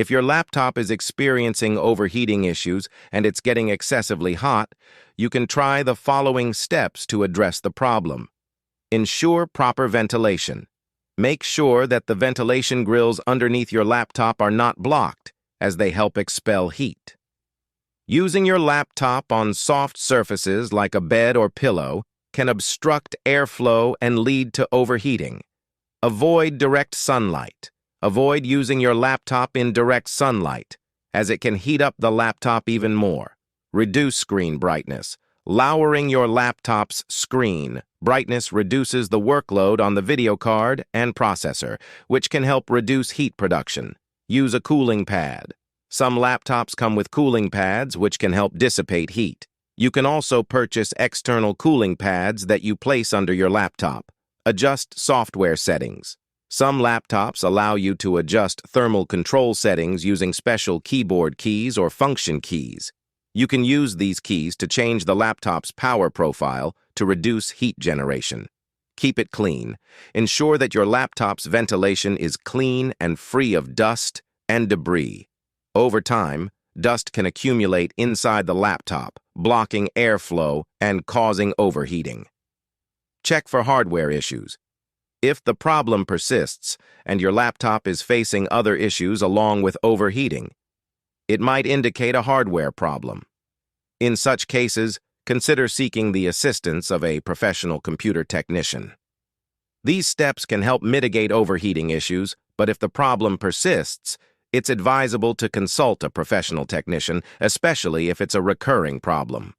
If your laptop is experiencing overheating issues and it's getting excessively hot, you can try the following steps to address the problem. Ensure proper ventilation. Make sure that the ventilation grills underneath your laptop are not blocked, as they help expel heat. Using your laptop on soft surfaces like a bed or pillow can obstruct airflow and lead to overheating. Avoid direct sunlight. Avoid using your laptop in direct sunlight, as it can heat up the laptop even more. Reduce screen brightness. Lowering your laptop's screen brightness reduces the workload on the video card and processor, which can help reduce heat production. Use a cooling pad. Some laptops come with cooling pads, which can help dissipate heat. You can also purchase external cooling pads that you place under your laptop. Adjust software settings. Some laptops allow you to adjust thermal control settings using special keyboard keys or function keys. You can use these keys to change the laptop's power profile to reduce heat generation. Keep it clean. Ensure that your laptop's ventilation is clean and free of dust and debris. Over time, dust can accumulate inside the laptop, blocking airflow and causing overheating. Check for hardware issues. If the problem persists and your laptop is facing other issues along with overheating, it might indicate a hardware problem. In such cases, consider seeking the assistance of a professional computer technician. These steps can help mitigate overheating issues, but if the problem persists, it's advisable to consult a professional technician, especially if it's a recurring problem.